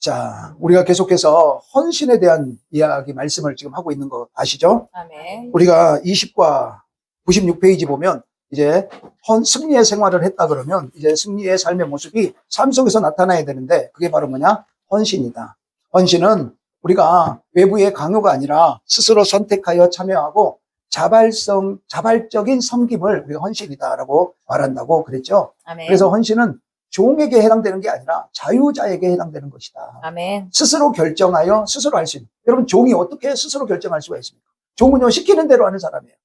자, 우리가 계속해서 헌신에 대한 이야기 말씀을 지금 하고 있는 거 아시죠? 아멘. 우리가 20과 96페이지 보면 이제 승리의 생활을 했다 그러면 이제 승리의 삶의 모습이 삶 속에서 나타나야 되는데 그게 바로 뭐냐? 헌신이다. 헌신은 우리가 외부의 강요가 아니라 스스로 선택하여 참여하고 자발적인 섬김을 우리가 헌신이다라고 말한다고 그랬죠. 아멘. 그래서 헌신은 종에게 해당되는 게 아니라 자유자에게 해당되는 것이다. 아멘. 스스로 결정하여 스스로 할 수 있는. 여러분, 종이 어떻게 스스로 결정할 수가 있습니까? 종은요, 시키는 대로 하는 사람이에요.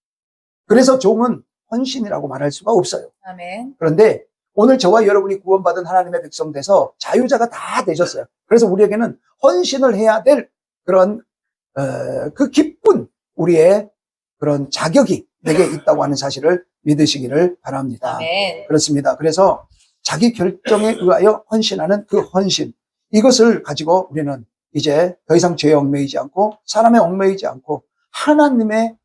그래서 종은 헌신이라고 말할 수가 없어요. 아멘. 그런데 오늘 저와 여러분이 구원받은 하나님의 백성 돼서 자유자가 다 되셨어요. 그래서 우리에게는 헌신을 해야 될 그런 그 기쁜 우리의 그런 자격이 내게 있다고 하는 사실을 믿으시기를 바랍니다. 아멘. 그렇습니다. 그래서 자기 결정에 의하여 헌신하는 그 헌신, 이것을 가지고 우리는 이제 더 이상 죄에 얽매이지 않고 사람에 얽매이지 않고 하나님의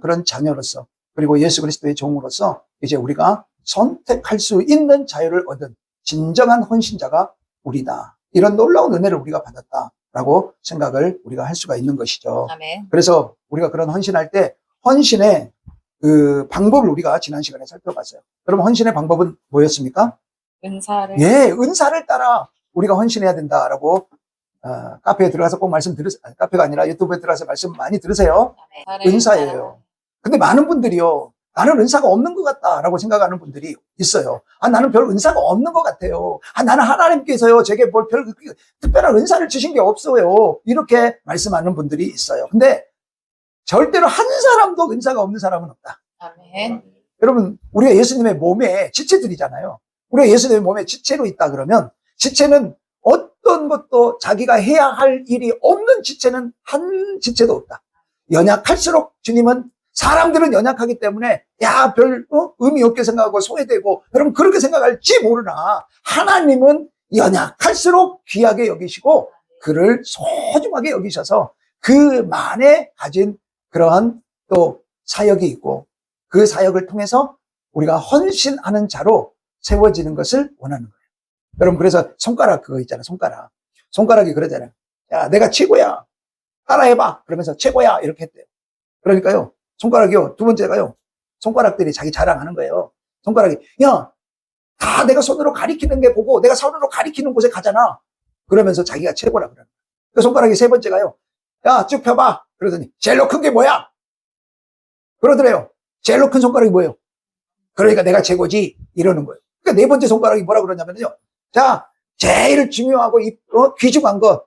그런 자녀로서 그리고 예수 그리스도의 종으로서 이제 우리가 선택할 수 있는 자유를 얻은 진정한 헌신자가 우리다. 이런 놀라운 은혜를 우리가 받았다라고 생각을 우리가 할 수가 있는 것이죠. 아멘. 그래서 우리가 그런 헌신할 때 헌신의 그 방법을 우리가 지난 시간에 살펴봤어요. 여러분, 헌신의 방법은 뭐였습니까? 은사를. 예, 은사를 따라 우리가 헌신해야 된다라고 카페에 들어가서 꼭 말씀 들으세요. 카페가 아니라 유튜브에 들어가서 말씀 많이 들으세요. 아멘. 은사예요. 근데 많은 분들이요, 나는 은사가 없는 것 같다라고 생각하는 분들이 있어요. 나는 별 은사가 없는 것 같아요. 나는 하나님께서요, 제게 뭘 별 특별한 은사를 주신 게 없어요. 이렇게 말씀하는 분들이 있어요. 근데 절대로 한 사람도 은사가 없는 사람은 없다. 아멘. 여러분, 우리가 예수님의 몸에 지체들이잖아요. 우리가 예수님의 몸에 지체로 있다 그러면 지체는 어떤 것도 자기가 해야 할 일이 없는 지체는 한 지체도 없다. 연약할수록 주님은 사람들은 연약하기 때문에 별 의미 없게 생각하고 소외되고 여러분 그렇게 생각할지 모르나 하나님은 연약할수록 귀하게 여기시고 그를 소중하게 여기셔서 그만에 가진 그러한 또 사역이 있고 그 사역을 통해서 우리가 헌신하는 자로 세워지는 것을 원하는 거예요. 여러분, 그래서 손가락 그거 있잖아요. 손가락이 그러잖아요. 야, 내가 최고야. 따라해봐. 그러면서 최고야. 이렇게 했대요. 그러니까요. 손가락이요. 두 번째가요. 손가락들이 자기 자랑하는 거예요. 손가락이, 야, 다 내가 손으로 가리키는 게 보고 내가 손으로 가리키는 곳에 가잖아. 그러면서 자기가 최고라 그러는 거예요. 그 손가락이 세 번째가요. 야, 쭉 펴봐. 그러더니, 제일로 큰 게 뭐야? 그러더래요. 제일로 큰 손가락이 뭐예요? 그러니까 내가 최고지. 이러는 거예요. 그러니까 네 번째 손가락이 뭐라 그러냐면요. 자, 제일 중요하고, 귀중한 거.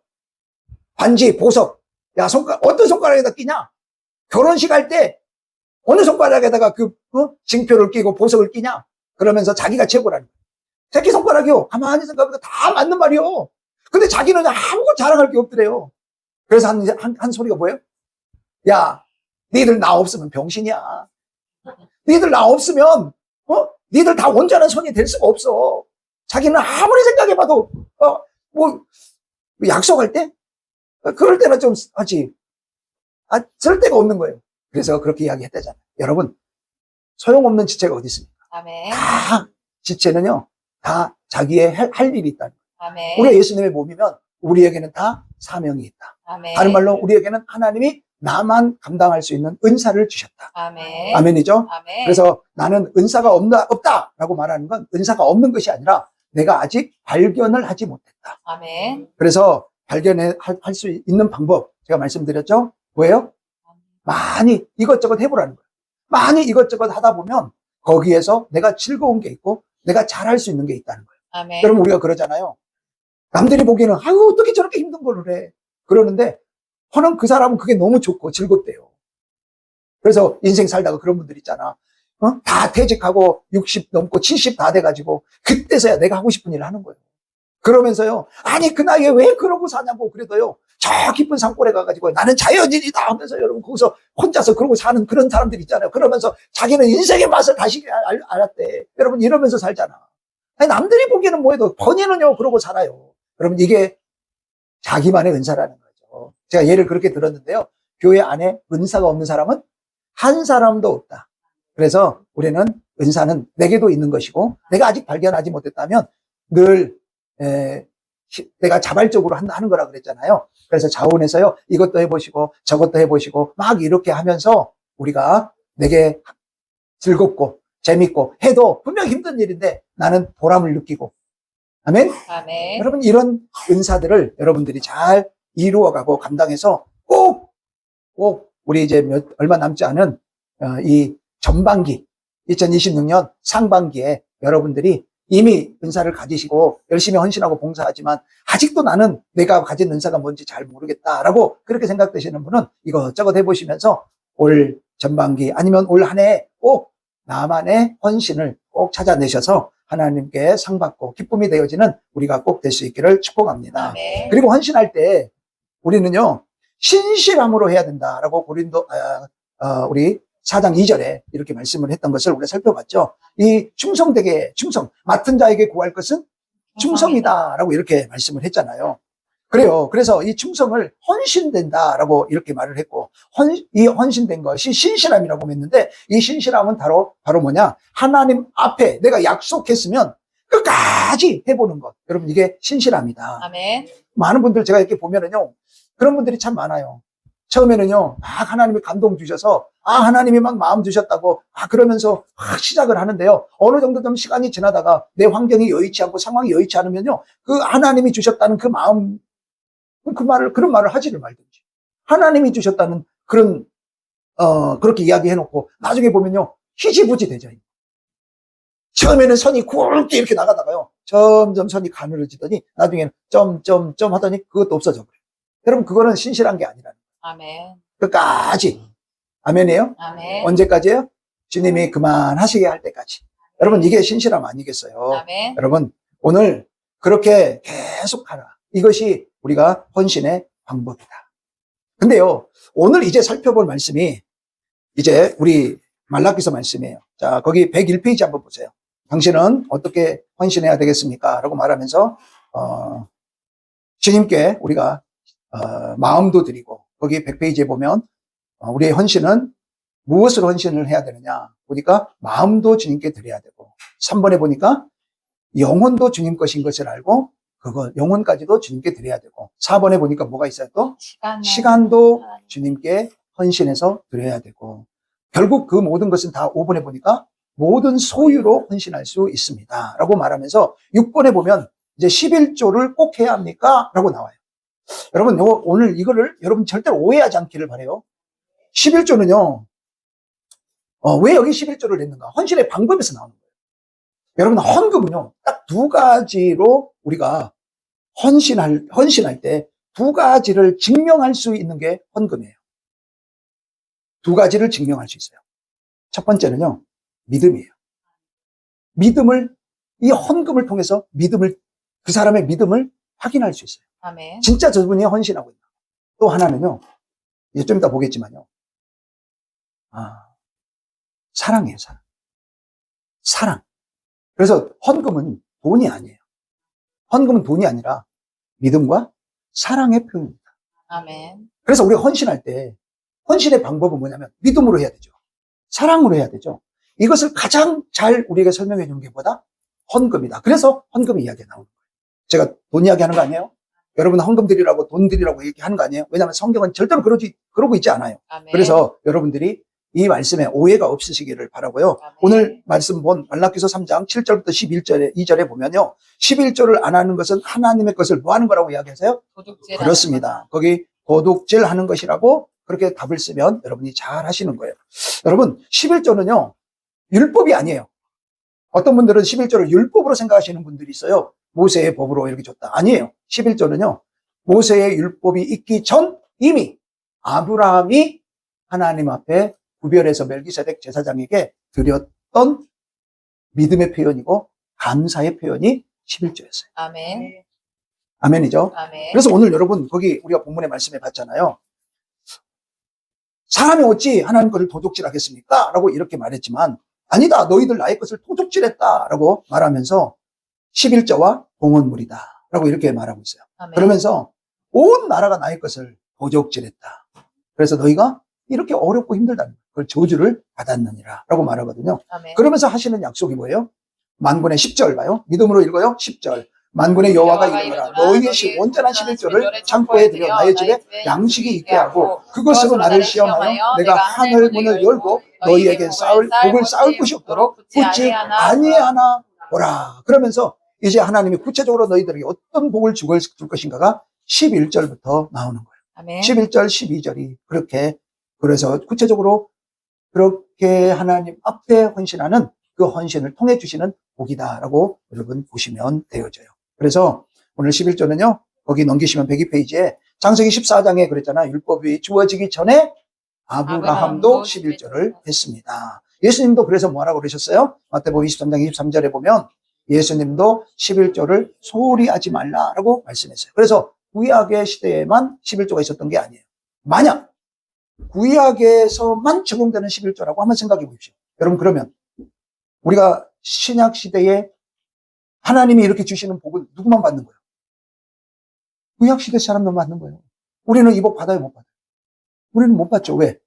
반지, 보석. 야, 어떤 손가락에다 끼냐? 결혼식 할 때, 어느 손가락에다가 징표를 끼고 보석을 끼냐? 그러면서 자기가 최고라는 거예요. 새끼손가락이요. 가만히 생각해보니까 다 맞는 말이요. 근데 자기는 아무것도 자랑할 게 없더래요. 그래서 한 소리가 뭐예요? 야, 니들 나 없으면 병신이야. 니들 나 없으면, 니들 다 온전한 손이 될 수가 없어. 자기는 아무리 생각해봐도, 약속할 때? 그럴 때는 좀 하지. 쓸 데가 없는 거예요. 그래서 그렇게 이야기했다잖아요. 여러분, 소용없는 지체가 어디 있습니까? 아멘. 다, 지체는요, 다 자기의 할 일이 있다는 거예요. 아멘. 우리가 예수님의 몸이면 우리에게는 다 사명이 있다. 아멘. 다른 말로 우리에게는 하나님이 나만 감당할 수 있는 은사를 주셨다. 아멘. 아멘이죠? 아멘. 그래서 나는 은사가 없다라고 말하는 건 은사가 없는 것이 아니라 내가 아직 발견을 하지 못했다. 아멘. 그래서 발견할 수 있는 방법 제가 말씀드렸죠? 뭐예요? 많이 이것저것 해보라는 거예요. 많이 이것저것 하다 보면 거기에서 내가 즐거운 게 있고 내가 잘할 수 있는 게 있다는 거예요. 아멘. 여러분, 우리가 그러잖아요. 남들이 보기에는 아유 어떻게 저렇게 힘든 걸 해. 그러는데 허는 그 사람은 그게 너무 좋고 즐겁대요. 그래서 인생 살다가 그런 분들 있잖아. 다 퇴직하고 60 넘고 70 다 돼가지고 그때서야 내가 하고 싶은 일을 하는 거예요. 그러면서요. 아니 그 나이에 왜 그러고 사냐고 그래도요. 저 깊은 산골에 가가지고 나는 자연인이다 하면서 여러분 거기서 혼자서 그러고 사는 그런 사람들 있잖아요. 그러면서 자기는 인생의 맛을 다시 알았대. 여러분 이러면서 살잖아. 아니 남들이 보기에는 뭐해도 본인은요 그러고 살아요. 여러분 이게 자기만의 은사라는 거죠. 제가 예를 그렇게 들었는데요. 교회 안에 은사가 없는 사람은 한 사람도 없다. 그래서 우리는 은사는 내게도 있는 것이고 내가 아직 발견하지 못했다면 늘 내가 자발적으로 하는 거라 그랬잖아요. 그래서 자원에서요, 이것도 해보시고 저것도 해보시고 막 이렇게 하면서 우리가 내게 즐겁고 재밌고 해도 분명 힘든 일인데 나는 보람을 느끼고, 아멘? 아멘. 여러분, 이런 은사들을 여러분들이 잘 이루어가고 감당해서 꼭 우리 이제 얼마 남지 않은 이 전반기 2026년 상반기에 여러분들이 이미 은사를 가지시고 열심히 헌신하고 봉사하지만 아직도 나는 내가 가진 은사가 뭔지 잘 모르겠다라고 그렇게 생각되시는 분은 이것저것 해보시면서 올 전반기 아니면 올 한 해 꼭 나만의 헌신을 꼭 찾아내셔서 하나님께 상 받고 기쁨이 되어지는 우리가 꼭 될 수 있기를 축복합니다. 아멘. 그리고 헌신할 때 우리는요, 신실함으로 해야 된다라고 우리 4장 2절에 이렇게 말씀을 했던 것을 우리가 살펴봤죠. 이 충성, 맡은 자에게 구할 것은 충성이다라고 이렇게 말씀을 했잖아요. 그래요. 그래서 이 충성을 헌신된다라고 이렇게 말을 했고, 이 헌신된 것이 신실함이라고 했는데, 이 신실함은 바로 뭐냐? 하나님 앞에 내가 약속했으면 끝까지 해보는 것. 여러분, 이게 신실함이다. 아멘. 많은 분들 제가 이렇게 보면은요, 그런 분들이 참 많아요. 처음에는요, 막 하나님이 감동 주셔서, 하나님이 막 마음 주셨다고, 그러면서 막 시작을 하는데요. 어느 정도 좀 시간이 지나다가 내 환경이 여의치 않고 상황이 여의치 않으면요, 그 하나님이 주셨다는 그 마음, 그런 말을 하지를 말든지. 하나님이 주셨다는 그렇게 이야기해놓고, 나중에 보면요, 희지부지 되죠. 처음에는 선이 굵게 이렇게 나가다가요, 점점 선이 가늘어지더니, 나중에는 점 하더니 그것도 없어져 버려요. 여러분, 그거는 신실한 게 아니라는 거예요. 아멘. 끝까지. 아멘이에요? 아멘. 언제까지요? 주님이 그만하시게 할 때까지. 여러분, 이게 신실함 아니겠어요? 아멘. 여러분, 오늘 그렇게 계속 하라. 이것이 우리가 헌신의 방법이다. 근데요, 오늘 이제 살펴볼 말씀이 이제 우리 말라기서 말씀이에요. 자, 거기 101페이지 한번 보세요. 당신은 어떻게 헌신해야 되겠습니까? 라고 말하면서 주님께 우리가 마음도 드리고, 거기 100페이지에 보면 우리의 헌신은 무엇으로 헌신을 해야 되느냐 보니까 마음도 주님께 드려야 되고, 3번에 보니까 영혼도 주님 것인 것을 알고 영혼까지도 주님께 드려야 되고, 4번에 보니까 뭐가 있어요? 또 시간도 주님께 헌신해서 드려야 되고, 결국 그 모든 것은 다 5번에 보니까 모든 소유로 헌신할 수 있습니다 라고 말하면서 6번에 보면 이제 11조를 꼭 해야 합니까? 라고 나와요. 여러분, 오늘 이거를 여러분 절대로 오해하지 않기를 바라요. 11조는요, 왜 여기 11조를 냈는가? 헌신의 방법에서 나오는 거예요. 여러분, 헌금은요, 딱 두 가지로 우리가 헌신할 때 두 가지를 증명할 수 있는 게 헌금이에요. 두 가지를 증명할 수 있어요. 첫 번째는요, 믿음이에요. 이 헌금을 통해서 그 사람의 믿음을 확인할 수 있어요. 아멘. 진짜 저분이 헌신하고 있다. 또 하나는요, 이제 좀 이따 보겠지만요, 사랑이에요, 사랑. 그래서 헌금은 돈이 아니에요. 헌금은 돈이 아니라 믿음과 사랑의 표현입니다. 아멘. 그래서 우리가 헌신할 때, 헌신의 방법은 뭐냐면 믿음으로 해야 되죠. 사랑으로 해야 되죠. 이것을 가장 잘 우리에게 설명해 주는 게 뭐다? 헌금이다. 그래서 헌금 이야기가 나오는 거예요. 제가 돈 이야기 하는 거 아니에요? 여러분 헌금 드리라고 돈 드리라고 얘기하는 거 아니에요? 왜냐하면 성경은 절대로 그러고 있지 않아요. 아멘. 그래서 여러분들이 이 말씀에 오해가 없으시기를 바라고요. 아멘. 오늘 말씀 본 말라기서 3장 7절부터 2절에 보면요, 11조를 안 하는 것은 하나님의 것을 뭐 하는 거라고 이야기하세요? 도둑질. 그렇습니다. 거기 도둑질 하는 것이라고 그렇게 답을 쓰면 여러분이 잘 하시는 거예요. 여러분, 11조는요, 율법이 아니에요. 어떤 분들은 11조를 율법으로 생각하시는 분들이 있어요. 모세의 법으로 이렇게 줬다. 아니에요. 11조는요, 모세의 율법이 있기 전 이미 아브라함이 하나님 앞에 구별해서 멜기세덱 제사장에게 드렸던 믿음의 표현이고 감사의 표현이 11조였어요. 아멘. 아멘이죠? 아멘. 그래서 오늘 여러분, 거기 우리가 본문의 말씀에 봤잖아요. 사람이 어찌 하나님 것을 도둑질하겠습니까? 라고 이렇게 말했지만, 아니다, 너희들 나의 것을 도둑질했다 라고 말하면서 11조와 공헌물이다 라고 이렇게 말하고 있어요. 아멘. 그러면서 온 나라가 나의 것을 도둑질했다. 그래서 너희가 이렇게 어렵고 힘들다는 그 저주를 받았느니라 라고 말하거든요. 아멘. 그러면서 하시는 약속이 뭐예요? 만군의 10절 봐요. 믿음으로 읽어요. 10절. 만군의 여호와가 이르노라 너희의 온전한 11조를 창고에 들여 나의 집에 양식이 있게 하고 그것으로 나를 시험하여 내가 하늘 문을 열고 너희에게 복을 쌓을 곳이 없도록 붙지 아니하나 보라. 그러면서 이제 하나님이 구체적으로 너희들에게 어떤 복을 줄 것인가가 11절부터 나오는 거예요. 아멘. 11절 12절이 그렇게, 그래서 구체적으로 그렇게 하나님 앞에 헌신하는 그 헌신을 통해 주시는 복이다라고 여러분 보시면 되어져요. 그래서 오늘 11조는요, 거기 넘기시면 102페이지에 창세기 14장에 그랬잖아. 율법이 주어지기 전에 아브라함도 11조를 했습니다. 예수님도 그래서 뭐라고 그러셨어요? 마태복음 23장 23절에 보면 예수님도 11조를 소홀히 하지 말라라고 말씀했어요. 그래서 구약의 시대에만 11조가 있었던 게 아니에요. 만약 구약에서만 적용되는 11조라고 한번 생각해 보십시오. 여러분, 그러면 우리가 신약 시대에 하나님이 이렇게 주시는 복을 누구만 받는 거예요? 구약 시대 사람만 받는 거예요. 우리는 이 복 받아요, 못 받아요? 우리는 못 받죠. 왜?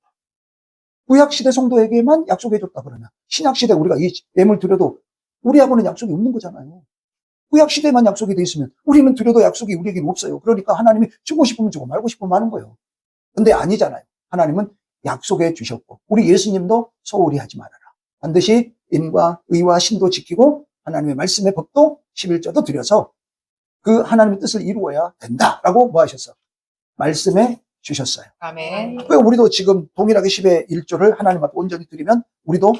구약 시대 성도에게만 약속해 줬다 그러면 신약 시대 우리가 이 예물 드려도 우리하고는 약속이 없는 거잖아요. 구약 시대만 약속이 돼 있으면 우리는 드려도 약속이 우리에게는 없어요. 그러니까 하나님이 주고 싶으면 주고 말고 싶으면 하는 거예요. 근데 아니잖아요. 하나님은 약속해 주셨고 우리 예수님도 소홀히 하지 말아라. 반드시 인과 의와 신도 지키고 하나님의 말씀의 법도 11조도 드려서 그 하나님의 뜻을 이루어야 된다라고 뭐 하셨어? 말씀해 주셨어요. 아멘. 왜 우리도 지금 동일하게 10의 1조를 하나님 앞에 온전히 드리면 우리도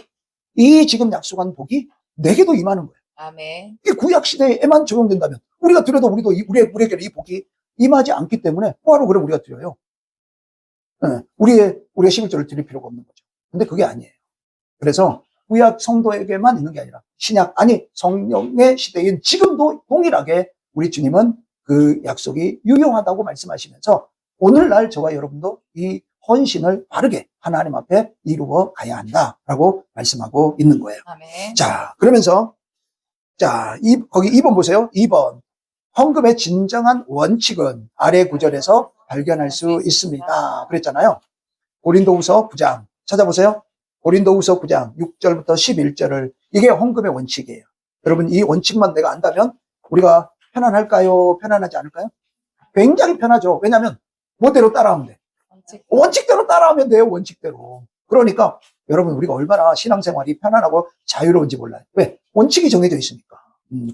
이 지금 약속한 복이 내게도 임하는 거예요. 아멘. 이게 구약 시대에만 적용된다면 우리가 드려도 우리에게 이 복이 임하지 않기 때문에 뭐하러 그럼 우리가 드려요? 네, 우리의 11조를 드릴 필요가 없는 거죠. 근데 그게 아니에요. 그래서 구약 성도에게만 있는 게 아니라 신약, 아니 성령의 시대인 지금도 동일하게 우리 주님은 그 약속이 유효하다고 말씀하시면서 오늘날 저와 여러분도 이 헌신을 바르게 하나님 앞에 이루어 가야 한다라고 말씀하고 있는 거예요. 아멘. 자, 그러면서 거기 2번 보세요. 2번. 헌금의 진정한 원칙은 아래 구절에서 발견할 수 있습니다. 그랬잖아요. 고린도후서 9장 찾아보세요. 고린도후서 9장 6절부터 11절을, 이게 헌금의 원칙이에요. 여러분, 이 원칙만 내가 안다면 우리가 편안할까요? 편안하지 않을까요? 굉장히 편하죠. 왜냐하면 뭐대로 따라하면 돼. 원칙대로 따라하면 돼요. 원칙대로. 그러니까 여러분, 우리가 얼마나 신앙생활이 편안하고 자유로운지 몰라요. 왜? 원칙이 정해져 있으니까.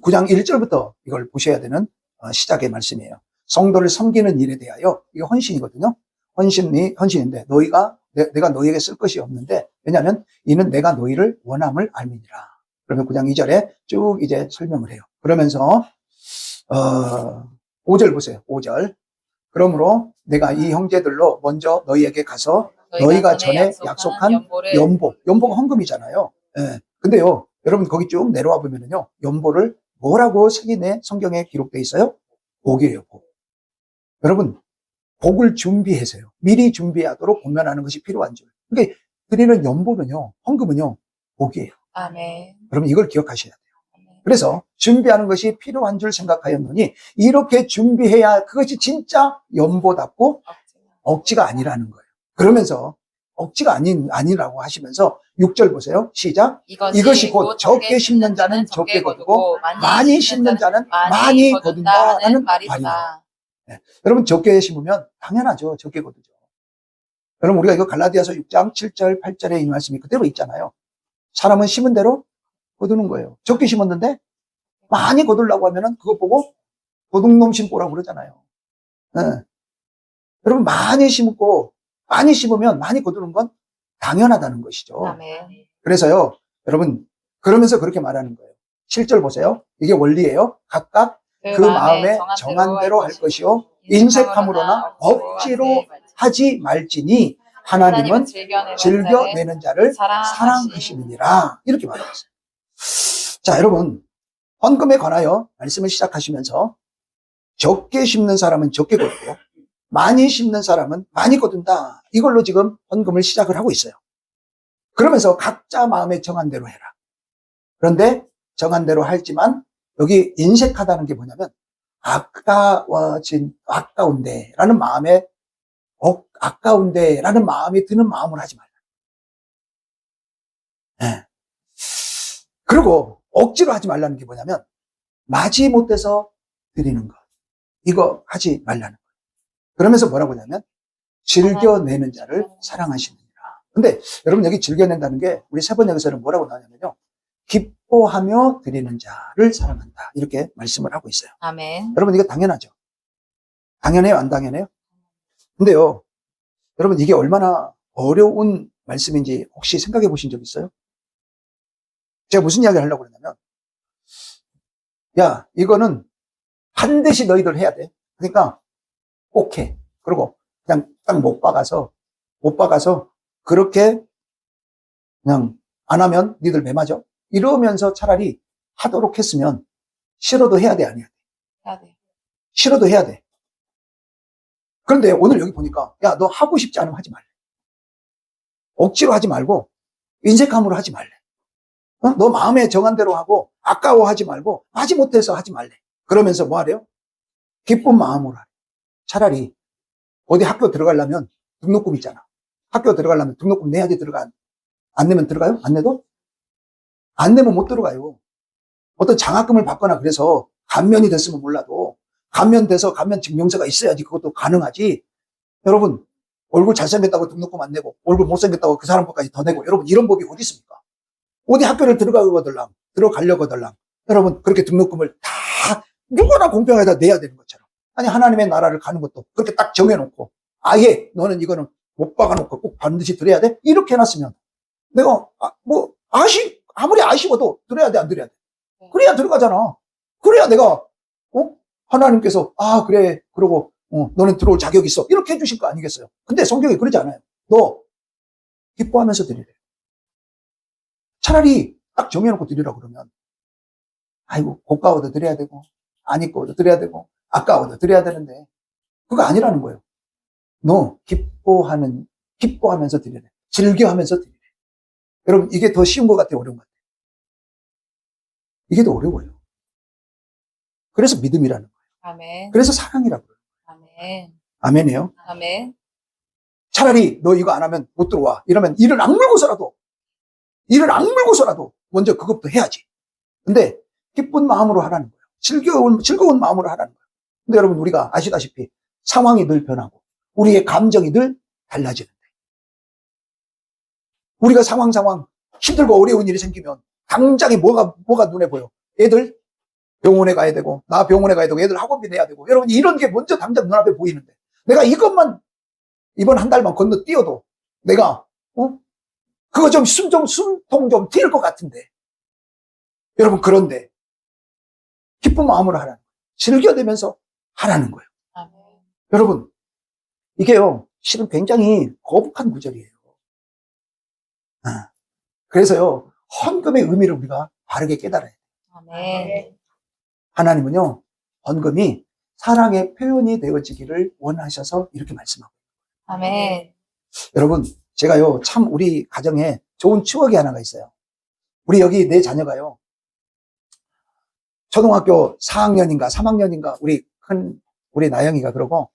9장 1절부터 이걸 보셔야 되는 시작의 말씀이에요. 성도를 섬기는 일에 대하여, 이게 헌신이거든요. 헌신인데 내가 너희에게 쓸 것이 없는데, 왜냐하면 이는 내가 너희를 원함을 알미니라. 그러면 9장 2절에 쭉 이제 설명을 해요. 그러면서 5절 보세요. 5절. 그러므로 내가 이 형제들로 먼저 너희에게 가서 너희가 전에 약속한 연보가 헌금이잖아요. 예. 근데요, 여러분 거기 쭉 내려와 보면은요, 연보를 뭐라고 성경에 기록되어 있어요? 복이에요, 복. 여러분, 복을 준비해서요. 미리 준비하도록 공면하는 것이 필요한 줄. 그러니까 드리는 연보는요, 헌금은요, 복이에요. 아멘. 여러분 이걸 기억하셔야 돼요. 그래서 준비하는 것이 필요한 줄 생각하였노니 이렇게 준비해야 그것이 진짜 연보답고 억지가 아니라는 거예요. 그러면서 억지가 아니라고 하시면서 6절 보세요. 시작. 이것이 곧 적게 심는 자는 적게 거두고 많이 심는 자는 많이 거둔다라는 말이다. 네. 여러분 적게 심으면 당연하죠. 적게 거두죠. 여러분 우리가 이거 갈라디아서 6장 7절 8절에 이 말씀이 그대로 있잖아요. 사람은 심은 대로 거두는 거예요. 적게 심었는데 많이 거두려고 하면은 그거 보고 도둑놈 심보라고 그러잖아요. 네. 여러분 많이 심으면 많이 거두는 건 당연하다는 것이죠. 아멘. 그래서요, 여러분 그러면서 그렇게 말하는 거예요. 7절 보세요. 이게 원리예요. 각각 그 마음에 정한 대로 할 것이요 인색함으로나 억지로 하지 말지니 하나님은 즐겨내는 자를 사랑하시느니라. 이렇게 말했어요. 자, 여러분 헌금에 관하여 말씀을 시작하시면서 적게 심는 사람은 적게 거두고 많이 심는 사람은 많이 거둔다. 이걸로 지금 헌금을 시작을 하고 있어요. 그러면서 각자 마음에 정한 대로 해라. 그런데 정한 대로 하지만 여기 인색하다는 게 뭐냐면 아까운데라는 마음에 아까운데라는 마음이 드는 마음을 하지 말라. 네. 그리고 억지로 하지 말라는 게 뭐냐면 마지못해서 드리는 것. 이거 하지 말라는 거예요. 그러면서 뭐라고 하냐면 즐겨내는 자를 사랑하시느니라. 근데 여러분 여기 즐겨낸다는 게 우리 세번역에서는 뭐라고 나오냐면요. 기뻐하며 드리는 자를 사랑한다. 이렇게 말씀을 하고 있어요. 아멘. 여러분 이거 당연하죠. 당연해요? 안 당연해요? 근데요. 여러분 이게 얼마나 어려운 말씀인지 혹시 생각해 보신 적 있어요? 제가 무슨 이야기를 하려고 그러냐면 야 이거는 반드시 너희들 해야 돼. 그러니까 꼭 해. 그리고 그냥 딱 못 박아서 그렇게 그냥 안 하면 니들 매 맞아. 이러면서 차라리 하도록 했으면 싫어도 해야 돼, 아니야? 해야 돼. 싫어도 해야 돼. 그런데 오늘 여기 보니까 야, 너 하고 싶지 않으면 하지 말래. 억지로 하지 말고 인색함으로 하지 말래. 어? 너 마음에 정한 대로 하고 아까워하지 말고 하지 못해서 하지 말래. 그러면서 뭐 하래요? 기쁜 마음으로 하래. 차라리 어디 학교 들어가려면 등록금 있잖아. 학교 들어가려면 등록금 내야지 안 내면 들어가요? 안 내도? 안 내면 못 들어가요. 어떤 장학금을 받거나 그래서 감면이 됐으면 몰라도 감면돼서 감면 증명서가 있어야지 그것도 가능하지. 여러분 얼굴 잘생겼다고 등록금 안 내고 얼굴 못생겼다고 그 사람 것까지 더 내고 여러분 이런 법이 어디 있습니까? 어디 학교를 들어가려거들랑 여러분 그렇게 등록금을 다 누구나 공평하게 다 내야 되는 것처럼 아니 하나님의 나라를 가는 것도 그렇게 딱 정해놓고 아예 너는 이거는 못 박아놓고 꼭 반드시 드려야 돼? 이렇게 해놨으면 내가 아무리 아쉬워도 드려야 돼 안 드려야 돼? 그래야 들어가잖아. 그래야 내가 하나님께서 그래 그러고 너는 들어올 자격이 있어 이렇게 해주실 거 아니겠어요? 근데 성경이 그러지 않아요. 너 기뻐하면서 드리래. 차라리 딱 정해놓고 드리라 그러면 아이고 고가워도 드려야 되고 안 입고도 드려야 되고 아까워도 드려야 되는데 그거 아니라는 거예요. 너 기뻐하면서 드리래. 즐겨하면서 드리래. 여러분 이게 더 쉬운 것 같아요? 어려운 것 같아요? 이게 더 어려워요. 그래서 믿음이라는 거예요. 아멘. 그래서 사랑이라고 그래요. 아멘. 아멘이에요? 아멘. 차라리 너 이거 안 하면 못 들어와. 이러면 이를 악물고서라도 먼저 그것부터 해야지. 근데 기쁜 마음으로 하라는 거예요. 즐거운 마음으로 하라는 거예요. 근데 여러분 우리가 아시다시피 상황이 늘 변하고 우리의 감정이 늘 달라지는데 우리가 상황 힘들고 어려운 일이 생기면 당장에 뭐가 눈에 보여? 애들 병원에 가야 되고 나 병원에 가야 되고 애들 학원비 내야 되고 여러분 이런 게 먼저 당장 눈앞에 보이는데 내가 이것만 이번 한 달만 건너뛰어도 내가 그거 좀 숨통 좀 트일 것 같은데 여러분 그런데 기쁜 마음으로 하라는 거예요. 즐겨내면서 하라는 거예요. 아멘. 여러분 이게요 실은 굉장히 거북한 구절이에요. 그래서요 헌금의 의미를 우리가 바르게 깨달아야 돼요. 아멘. 하나님은요 헌금이 사랑의 표현이 되어지기를 원하셔서 이렇게 말씀하고 아멘. 여러분 제가요 참 우리 가정에 좋은 추억이 하나가 있어요. 우리 여기 내 자녀가요 초등학교 4학년인가 3학년인가 우리 나영이가 그러고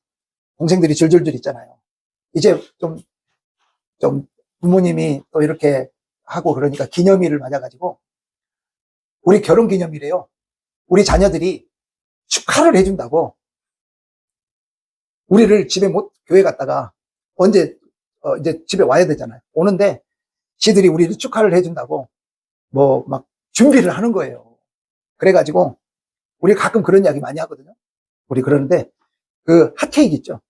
동생들이 줄줄줄 있잖아요. 이제 좀 부모님이 또 이렇게 하고 그러니까 기념일을 맞아가지고 우리 결혼 기념일에요. 우리 자녀들이 축하를 해준다고 우리를 교회 갔다가 언제 이제 집에 와야 되잖아요. 오는데 지들이 우리를 축하를 해준다고 뭐 막 준비를 하는 거예요. 그래가지고 우리 가끔 그런 이야기 많이 하거든요. 우리 그러는데 그 핫케이크 있죠.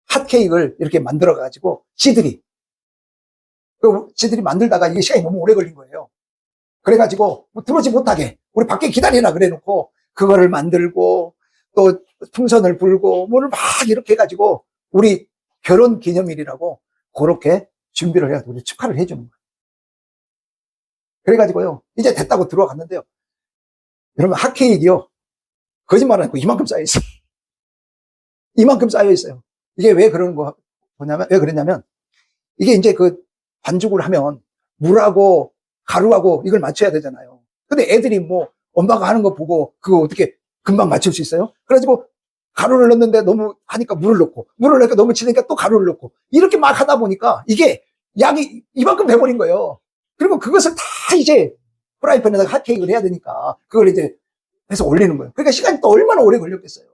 핫케이크를 이렇게 만들어가지고 지들이 만들다가 이게 시간이 너무 오래 걸린 거예요. 그래가지고 뭐 들어오지 못하게 우리 밖에 기다리라 그래놓고 그거를 만들고 또 풍선을 불고 뭐를 막 이렇게 해가지고 우리 결혼 기념일이라고 그렇게 준비를 해가지고 우리 축하를 해주는 거예요. 그래가지고요 이제 됐다고 들어갔는데요 여러분 핫케이크요 거짓말 안 하고 이만큼 쌓여있어요. 이만큼 쌓여있어요. 이게 왜 그러냐면 이게 이제 그 반죽을 하면 물하고 가루하고 이걸 맞춰야 되잖아요. 근데 애들이 뭐 엄마가 하는 거 보고 그거 어떻게 금방 맞출 수 있어요? 그래가지고 가루를 넣는데 너무 하니까 물을 넣으니까 너무 치니까 또 가루를 넣고 이렇게 막 하다 보니까 이게 양이 이만큼 돼버린 거예요. 그리고 그것을 다 이제 프라이팬에다가 핫케이크를 해야 되니까 그걸 이제 해서 올리는 거예요. 그러니까 시간이 또 얼마나 오래 걸렸겠어요.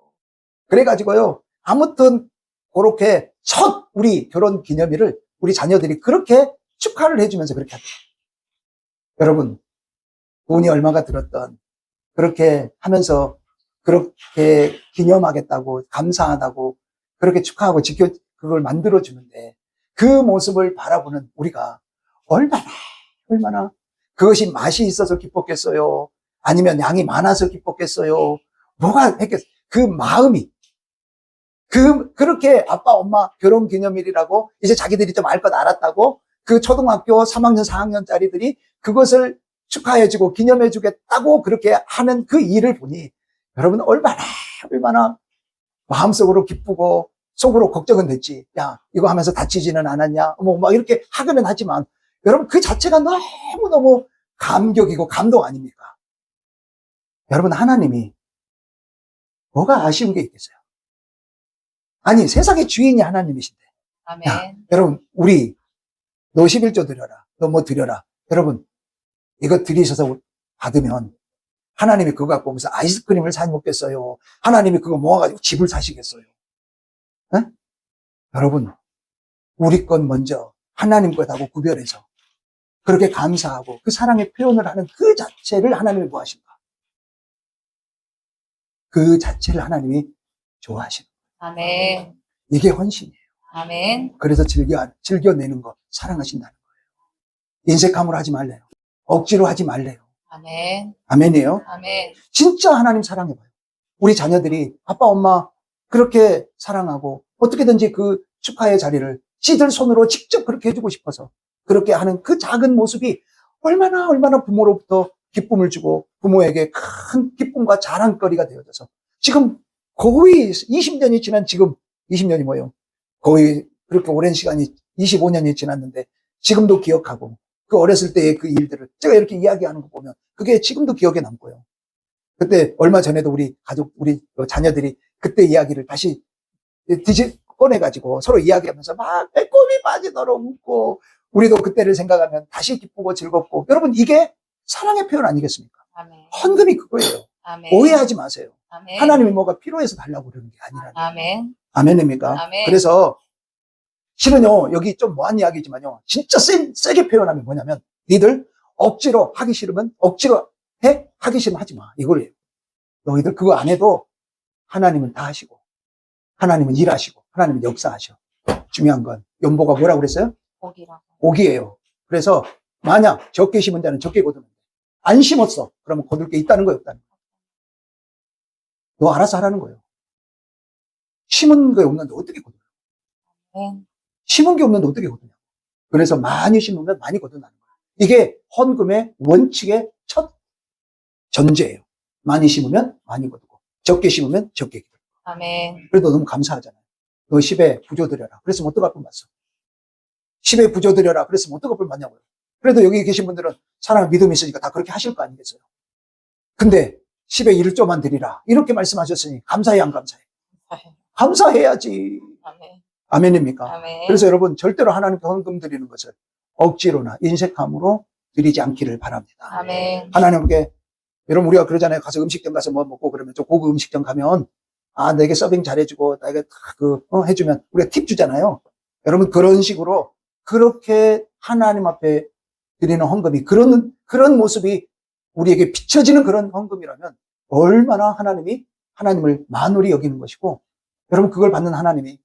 그래가지고요, 아무튼 그렇게 첫 우리 결혼 기념일을 우리 자녀들이 그렇게 축하를 해주면서 그렇게 하더라고요. 여러분, 돈이 얼마가 들었던 그렇게 하면서 그렇게 기념하겠다고, 감사하다고 그렇게 축하하고 그걸 만들어주는데 그 모습을 바라보는 우리가 얼마나 그것이 맛이 있어서 기뻤겠어요? 아니면 양이 많아서 기뻤겠어요? 뭐가 했겠어요? 그 마음이 그렇게 아빠 엄마 결혼 기념일이라고 이제 자기들이 좀 알 것 알았다고 그 초등학교 3학년 4학년짜리들이 그것을 축하해주고 기념해주겠다고 그렇게 하는 그 일을 보니 여러분 얼마나 마음속으로 기쁘고 속으로 걱정은 됐지. 야, 이거 하면서 다치지는 않았냐? 막 이렇게 하기는 하지만 여러분 그 자체가 너무너무 감격이고 감동 아닙니까? 여러분 하나님이 뭐가 아쉬운 게 있겠어요? 아니 세상의 주인이 하나님이신데 아멘. 야, 여러분 너 11조 드려라. 너 뭐 드려라. 여러분 이거 드리셔서 받으면 하나님이 그거 갖고 무슨 아이스크림을 사 먹겠어요? 하나님이 그거 모아가지고 집을 사시겠어요? 에? 여러분 우리 건 먼저 하나님 것하고 구별해서 그렇게 감사하고 그 사랑의 표현을 하는 그 자체를 하나님이 뭐 하신가? 그 자체를 하나님이 좋아하시는 거예요. 아멘. 이게 헌신이에요. 아멘. 그래서 즐겨내는 거 사랑하신다는 거예요. 인색함으로 하지 말래요. 억지로 하지 말래요. 아멘. 아멘이에요. 아멘. 진짜 하나님 사랑해봐요. 우리 자녀들이 아빠 엄마 그렇게 사랑하고 어떻게든지 그 축하의 자리를 지들 손으로 직접 그렇게 해주고 싶어서 그렇게 하는 그 작은 모습이 얼마나 부모로부터 기쁨을 주고 부모에게 큰 기쁨과 자랑거리가 되어져서 지금 거의 20년이 지난 지금 20년이 뭐예요? 거의 그렇게 오랜 시간이 25년이 지났는데 지금도 기억하고 그 어렸을 때의 그 일들을 제가 이렇게 이야기하는 거 보면 그게 지금도 기억에 남고요. 그때 얼마 전에도 우리 자녀들이 그때 이야기를 다시 꺼내가지고 서로 이야기하면서 막 배꼽이 빠지도록 웃고 우리도 그때를 생각하면 다시 기쁘고 즐겁고 여러분 이게 사랑의 표현 아니겠습니까? 아멘. 헌금이 그거예요. 아멘. 오해하지 마세요. 아멘. 하나님이 뭐가 필요해서 달라고 그러는 게 아니라는 거예요. 아멘. 아멘입니까? 아멘. 그래서 실은요 여기 좀 뭐한 이야기지만요 진짜 세게 표현하면 뭐냐면 니들 억지로 하기 싫으면 억지로 해? 하기 싫으면 하지 마. 이거예요. 너희들 그거 안 해도 하나님은 다 하시고 하나님은 일하시고 하나님은 역사하셔. 중요한 건 연보가 뭐라고 그랬어요? 복이라고. 복이에요. 그래서 만약 적게 심은 자는 적게 거두는데 안 심었어. 그러면 거둘 게 있다는 거예요, 없다는 거예요. 너 알아서 하라는 거예요. 심은 게 없는데 어떻게 거두냐. 아멘. 심은 게 없는데 어떻게 거두냐. 그래서 많이 심으면 많이 거둔다는 거예요. 이게 헌금의 원칙의 첫 전제예요. 많이 심으면 많이 거두고 적게 심으면 적게 거두고. 아멘. 그래도 너무 감사하잖아요. 너 10에 부조 드려라. 그랬으면 어떡할 뻔봤어. 10에 부조 드려라. 그랬으면 어떡할 뻔봤냐고요. 그래도 여기 계신 분들은 사랑 믿음이 있으니까 다 그렇게 하실 거 아니겠어요. 근데 10에 1조만 드리라. 이렇게 말씀하셨으니 감사해 안 감사해? 감사해야지. 아멘. 아멘입니까? 아멘. 그래서 여러분 절대로 하나님께 헌금 드리는 것을 억지로나 인색함으로 드리지 않기를 바랍니다. 아멘. 하나님께 여러분 우리가 그러잖아요. 가서 음식점 가서 뭐 먹고 그러면 좀 고급 음식점 가면 내게 서빙 잘해주고 나에게 해주면 우리가 팁 주잖아요. 여러분 그런 식으로 그렇게 하나님 앞에 드리는 헌금이 그런 모습이 우리에게 비춰지는 그런 헌금이라면 얼마나 하나님을 만홀히 여기는 것이고 여러분 그걸 받는 하나님이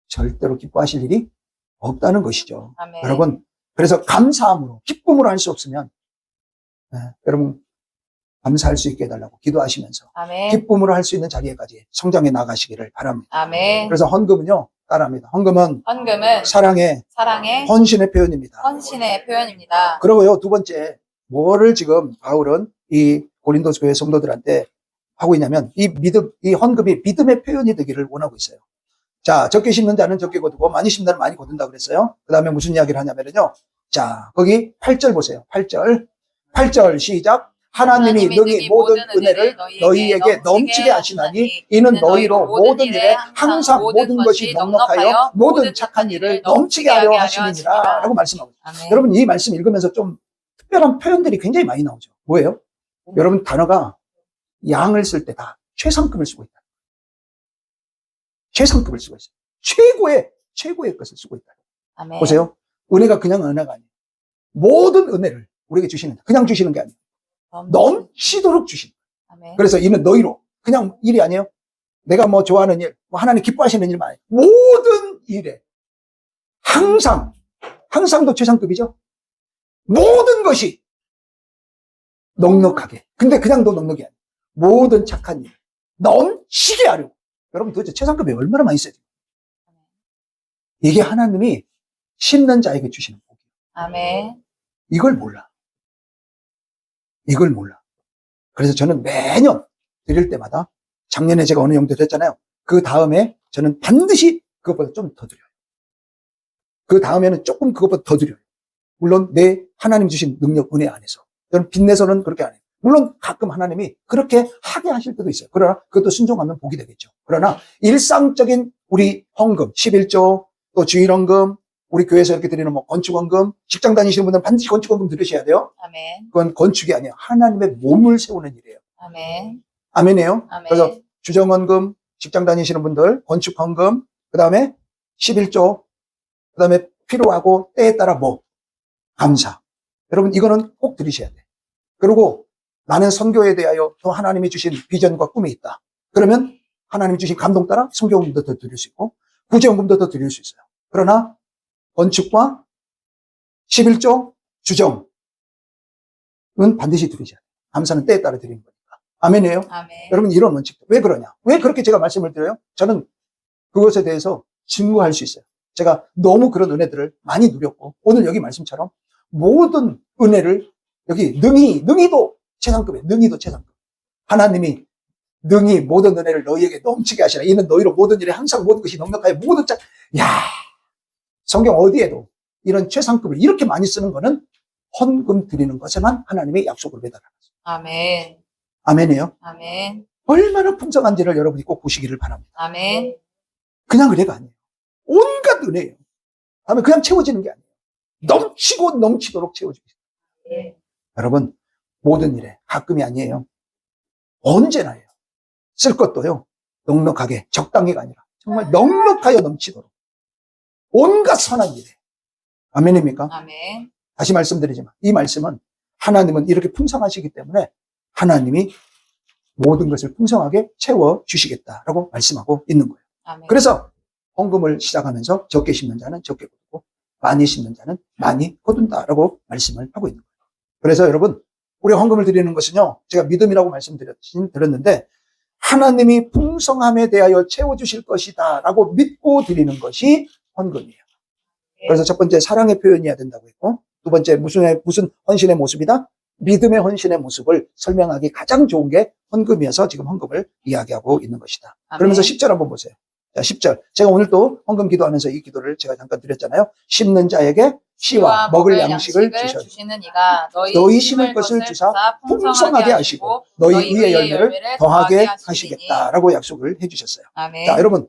절대로 기뻐하실 일이 없다는 것이죠. 아멘. 여러분 그래서 감사함으로 기쁨으로 할 수 없으면 여러분 감사할 수 있게 해달라고 기도하시면서 아멘. 기쁨으로 할 수 있는 자리에까지 성장해 나가시기를 바랍니다. 아멘. 그래서 헌금은요 따라합니다. 헌금은 헌금은 사랑의 헌신의 표현입니다. 헌신의 표현입니다. 그리고요 두 번째 뭐를 지금 바울은 이 고린도서 교회 성도들한테 하고 있냐면 이 헌금이 믿음의 표현이 되기를 원하고 있어요. 자, 적게 심는 자는 적게 거두고 많이 심는 자는 많이 거둔다 그랬어요. 그 다음에 무슨 이야기를 하냐면요. 자, 거기 8절 보세요. 8절 시작. 하나님이 너희 모든 은혜를 너희에게 넘치게 하시나니 이는 너희로 모든 일에 항상 모든 것이 넉넉하여 모든 착한 일을 넘치게 하려 하시느니라 라고 말씀하고 있어요. 아멘. 여러분 이 말씀 읽으면서 좀 특별한 표현들이 굉장히 많이 나오죠. 뭐예요? 여러분 단어가 양을 쓸 때 다 최상급을 쓰고 있다. 최상급을 쓰고 있어요. 최고의 것을 쓰고 있다. 아멘. 보세요. 은혜가 그냥 은혜가 아니에요. 모든 은혜를 우리에게 주시는, 그냥 주시는 게 아니에요. 넘치도록 주신. 아멘. 그래서 이는 너희로, 그냥 일이 아니에요. 내가 뭐 좋아하는 일, 뭐 하나님 기뻐하시는 일만 아니에요. 모든 일에 항상도 최상급이죠. 모든 것이 넉넉하게. 근데 그냥도 넉넉이 아니에요. 모든 착한 일 넘치게 하려고. 여러분 도대체 최상급이 얼마나 많이 써야 돼요? 이게 하나님이 심는 자에게 주시는 복이에요. 아멘. 이걸 몰라. 그래서 저는 매년 드릴 때마다, 작년에 제가 어느 정도 드렸잖아요. 그 다음에 저는 반드시 그것보다 좀 더 드려요. 그 다음에는 조금 그것보다 더 드려요. 물론 내 하나님 주신 능력, 은혜 안에서. 저는 빚내서는 그렇게 안 해요. 물론 가끔 하나님이 그렇게 하게 하실 때도 있어요. 그러나 그것도 순종하면 복이 되겠죠. 그러나 일상적인 우리 헌금, 11조, 또 주일헌금, 우리 교회에서 이렇게 드리는 뭐 건축헌금, 직장 다니시는 분들은 반드시 건축헌금 드리셔야 돼요. 아멘. 그건 건축이 아니에요. 하나님의 몸을 세우는 일이에요. 아멘. 아멘이에요. 아멘. 그래서 주정헌금, 직장 다니시는 분들, 건축헌금, 그 다음에 11조, 그 다음에 필요하고 때에 따라 뭐 감사. 여러분 이거는 꼭 드리셔야 돼요. 그리고 나는 선교에 대하여 또 하나님이 주신 비전과 꿈이 있다. 그러면 하나님이 주신 감동 따라 선교금도 더 드릴 수 있고 구제원금도 더 드릴 수 있어요. 그러나 건축과 11조, 주정은 반드시 드리셔야 돼요. 감사는 때에 따라 드리는 거니까. 아멘이에요? 아멘. 여러분 이런 원칙. 왜 그러냐? 왜 그렇게 제가 말씀을 드려요? 저는 그것에 대해서 증거할 수 있어요. 제가 너무 그런 은혜들을 많이 누렸고 오늘 여기 말씀처럼 모든 은혜를 여기 능히도 최상급이에요. 능히도 최상급. 하나님이 능히 모든 은혜를 너희에게 넘치게 하시라. 이는 너희로 모든 일에 항상 모든 것이 넉넉하여 모든 성경 어디에도 이런 최상급을 이렇게 많이 쓰는 거는 헌금 드리는 것에만 하나님이 약속을 매달아놨어요. 아멘. 아멘이에요. 아멘. 얼마나 풍성한지를 여러분이 꼭 보시기를 바랍니다. 아멘. 그냥 은혜가 아니에요. 온갖 은혜예요. 다음에 그냥 채워지는 게 아니에요. 넘치고 넘치도록 채워지고 있어요. 네. 여러분 모든 일에 가끔이 아니에요. 언제나예요. 쓸 것도요. 넉넉하게 적당히가 아니라 정말 넉넉하여 넘치도록 온갖 선한 일에. 아멘입니까? 아멘. 다시 말씀드리지만 이 말씀은 하나님은 이렇게 풍성하시기 때문에 하나님이 모든 것을 풍성하게 채워주시겠다라고 말씀하고 있는 거예요. 아멘. 그래서 헌금을 시작하면서 적게 심는 자는 적게 거두고 많이 심는 자는 많이 거둔다라고 말씀을 하고 있는 거예요. 그래서 여러분 우리 헌금을 드리는 것은요, 제가 믿음이라고 말씀드렸는데 하나님이 풍성함에 대하여 채워주실 것이다 라고 믿고 드리는 것이 헌금이에요. 그래서 첫 번째 사랑의 표현이어야 된다고 했고, 두 번째 무슨 헌신의 모습이다? 믿음의 헌신의 모습을 설명하기 가장 좋은 게 헌금이어서 지금 헌금을 이야기하고 있는 것이다. 아멘. 그러면서 10절 한번 보세요. 자, 10절. 제가 오늘 또 헌금 기도하면서 이 기도를 제가 잠깐 드렸잖아요. 심는 자에게 씨와 먹을 양식을 주시는 이가 너희 심을 것을 주사 풍성하게 하시고 너희 위의 열매를 더하게 하시겠다라고 약속을 해주셨어요. 아멘. 자, 여러분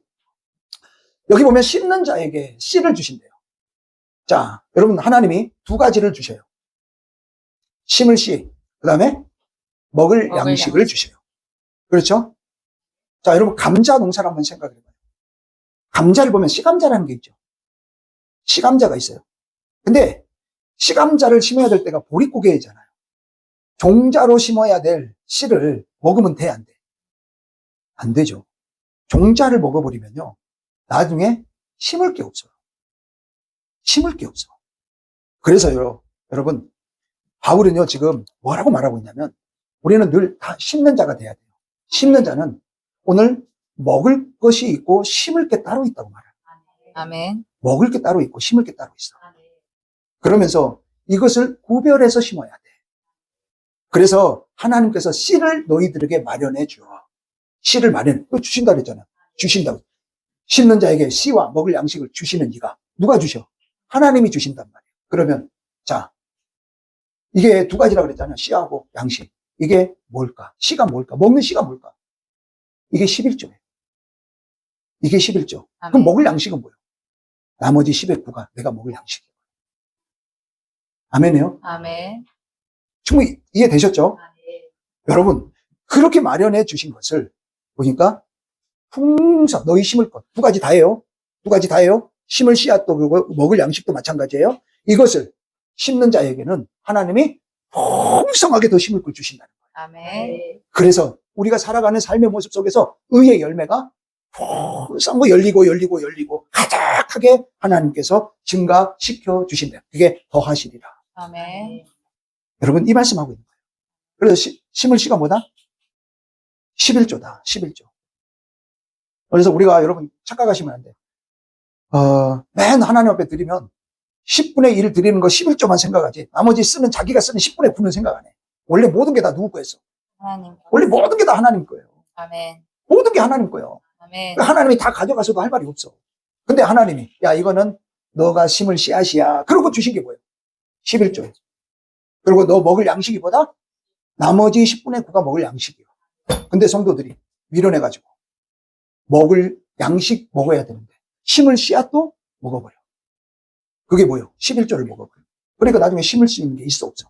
여기 보면 심는 자에게 씨를 주신대요. 자, 여러분 하나님이 두 가지를 주셔요. 심을 씨, 그 다음에 먹을 양식을 주셔요. 그렇죠? 자, 여러분 감자 농사를 한번 생각해 봐요. 감자를 보면 씨감자라는 게 있죠. 씨감자가 있어요. 근데 씨감자를 심어야 될 때가 보릿고개잖아요. 종자로 심어야 될 씨를 먹으면 돼, 안 돼? 안 되죠. 종자를 먹어버리면요, 나중에 심을 게 없어요. 심을 게 없어. 그래서요, 여러분, 바울은요, 지금 뭐라고 말하고 있냐면, 우리는 늘 다 심는 자가 돼야 돼요. 심는 자는 오늘 먹을 것이 있고 심을 게 따로 있다고 말해요. 아멘. 먹을 게 따로 있고 심을 게 따로 있어. 그러면서 이것을 구별해서 심어야 돼. 그래서 하나님께서 씨를 너희들에게 마련해 줘. 씨를 또 주신다 그랬잖아요. 주신다고. 심는 자에게 씨와 먹을 양식을 주시는 이가 누가 주셔? 하나님이 주신단 말이에요. 그러면 자, 이게 두 가지라고 그랬잖아요. 씨하고 양식. 이게 뭘까? 씨가 뭘까? 먹는 씨가 뭘까? 이게 11조예요. 이게 11조. 아멘. 그럼 먹을 양식은 뭐예요? 나머지 10의 9가 내가 먹을 양식이에요. 아멘이요? 아멘. 충분히 이해되셨죠? 아멘. 여러분, 그렇게 마련해 주신 것을 보니까 풍성 너희 심을 것 두 가지 다예요. 두 가지 다예요. 심을 씨앗도 그리고 먹을 양식도 마찬가지예요. 이것을 심는 자에게는 하나님이 풍성하게 더 심을 걸 주신다는 거예요. 아멘. 그래서 우리가 살아가는 삶의 모습 속에서 의의 열매가 풍성하고 열리고 가득하게 하나님께서 증가시켜 주신다. 그게 더하시리라. 아멘. 여러분 이 말씀하고 있는 거예요. 그래서 심을 씨가 뭐다? 11조다. 11조. 그래서 우리가 여러분 착각하시면 안 돼요. 맨 하나님 앞에 드리면 10분의 1 드리는 거 11조만 생각하지 나머지 자기가 쓰는 10분의 9는 생각 안 해. 원래 모든 게 다 누구 거였어? 하나님. 원래 모든 게 다 하나님 거예요. 아멘. 모든 게 하나님 거예요. 아멘. 하나님이 다 가져가셔도 할 말이 없어. 근데 하나님이 야 이거는 너가 심을 씨앗이야. 그러고 주신 게 뭐예요? 11조예요. 그리고 너 먹을 양식이 보다 나머지 10분의 9가 먹을 양식이에요. 근데 성도들이 밀어내가지고 먹을 양식 먹어야 되는데 심을 씨앗도 먹어버려. 그게 뭐예요? 11조를 먹어버려. 그러니까 나중에 심을 수 있는 게 있어 없어?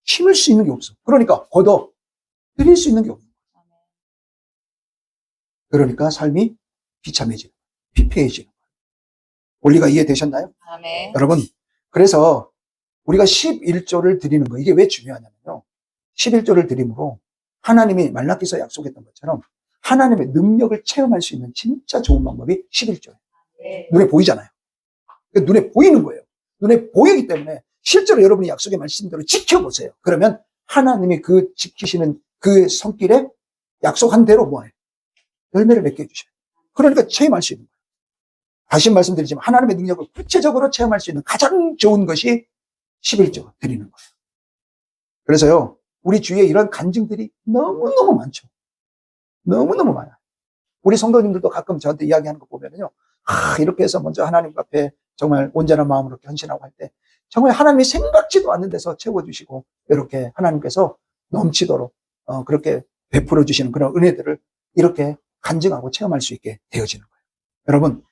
심을 수 있는 게 없어. 그러니까 걷어 드릴 수 있는 게 없어. 그러니까 삶이 비참해지는 거예요. 피폐해지는 거예요. 원리가 이해되셨나요? 아멘. 여러분 그래서 우리가 11조를 드리는 거 이게 왜 중요하냐면요. 11조를 드림으로 하나님이 말라기서 약속했던 것처럼 하나님의 능력을 체험할 수 있는 진짜 좋은 방법이 11조예요. 눈에 보이잖아요. 눈에 보이는 거예요. 눈에 보이기 때문에 실제로 여러분이 약속의 말씀대로 지켜보세요. 그러면 하나님이 그 지키시는 그 손길에 약속한 대로 뭐예요? 열매를 맺게 해주셔요. 그러니까 체험할 수 있는 거예요. 다시 말씀드리지만 하나님의 능력을 구체적으로 체험할 수 있는 가장 좋은 것이 11조 드리는 거예요. 그래서요, 우리 주위에 이런 간증들이 너무너무 많죠. 너무너무 많아요. 우리 성도님들도 가끔 저한테 이야기하는 거 보면요. 이렇게 해서 먼저 하나님 앞에 정말 온전한 마음으로 헌신하고 할 때 정말 하나님이 생각지도 않는 데서 채워주시고 이렇게 하나님께서 넘치도록 그렇게 베풀어 주시는 그런 은혜들을 이렇게 간증하고 체험할 수 있게 되어지는 거예요. 여러분,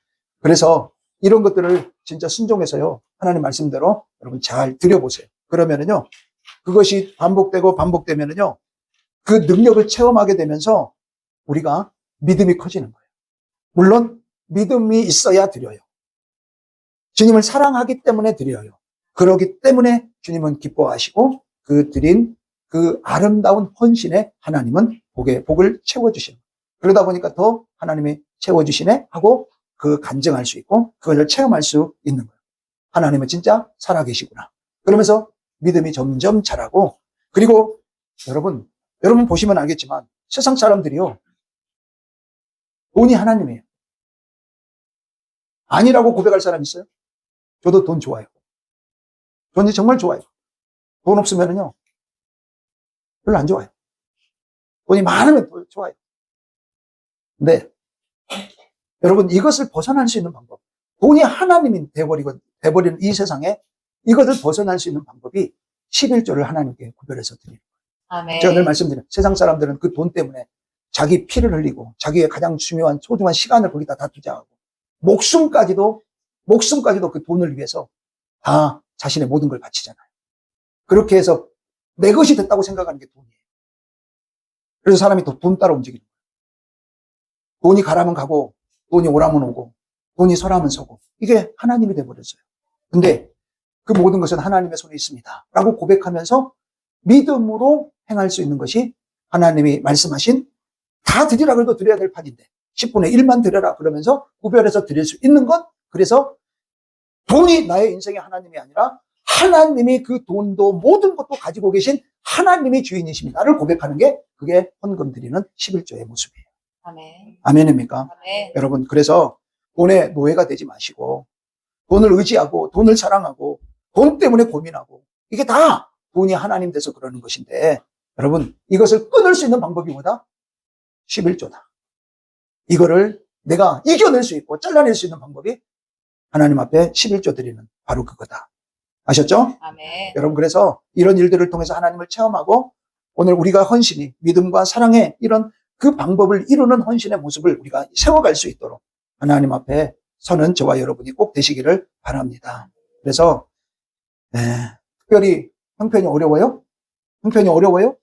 그래서 이런 것들을 진짜 순종해서요. 하나님 말씀대로 여러분 잘 드려보세요. 그러면은요. 그것이 반복되면은요. 그 능력을 체험하게 되면서 우리가 믿음이 커지는 거예요. 물론 믿음이 있어야 드려요. 주님을 사랑하기 때문에 드려요. 그러기 때문에 주님은 기뻐하시고 그 드린 그 아름다운 헌신에 하나님은 복을 채워주시는 거예요. 그러다 보니까 더 하나님이 채워주시네 하고 그 간증할 수 있고 그것을 체험할 수 있는 거예요. 하나님은 진짜 살아계시구나. 그러면서 믿음이 점점 자라고 그리고 여러분 보시면 알겠지만 세상 사람들이요. 돈이 하나님이에요. 아니라고 고백할 사람 있어요? 저도 돈 좋아요. 돈이 정말 좋아요. 돈 없으면은요. 별로 안 좋아요. 돈이 많으면 좋아요. 근데 여러분 이것을 벗어날 수 있는 방법. 돈이 하나님이 돼버리는 이 세상에 이것을 벗어날 수 있는 방법이 11조를 하나님께 구별해서 드리는 거예요. 아멘. 제가 늘 말씀드려요. 세상 사람들은 그 돈 때문에 자기 피를 흘리고 자기의 가장 중요한 소중한 시간을 거기다 다 투자하고 목숨까지도 그 돈을 위해서 다 자신의 모든 걸 바치잖아요. 그렇게 해서 내 것이 됐다고 생각하는 게 돈이에요. 그래서 사람이 또 돈 따라 움직이는 거예요. 돈이 가라면 가고 돈이 오라면 오고 돈이 서라면 서고 이게 하나님이 돼버렸어요. 근데 그 모든 것은 하나님의 손에 있습니다 라고 고백하면서 믿음으로 행할 수 있는 것이 하나님이 말씀하신 다 드리라 그래도 드려야 될 판인데 10분의 1만 드려라 그러면서 구별해서 드릴 수 있는 것. 그래서 돈이 나의 인생의 하나님이 아니라 하나님이 그 돈도 모든 것도 가지고 계신 하나님이 주인이십니다를 고백하는 게 그게 헌금 드리는 11조의 모습이에요. 아멘. 아멘입니까? 아멘. 여러분 그래서 돈의 노예가 되지 마시고 돈을 의지하고 돈을 사랑하고 돈 때문에 고민하고 이게 다 돈이 하나님 돼서 그러는 것인데 여러분 이것을 끊을 수 있는 방법이 뭐다? 11조다. 이거를 내가 이겨낼 수 있고 잘라낼 수 있는 방법이 하나님 앞에 11조 드리는 바로 그거다. 아셨죠? 아멘. 여러분 그래서 이런 일들을 통해서 하나님을 체험하고 오늘 우리가 헌신이 믿음과 사랑의 이런 그 방법을 이루는 헌신의 모습을 우리가 세워갈 수 있도록 하나님 앞에 서는 저와 여러분이 꼭 되시기를 바랍니다. 그래서 특별히 형편이 어려워요? 형편이 어려워요?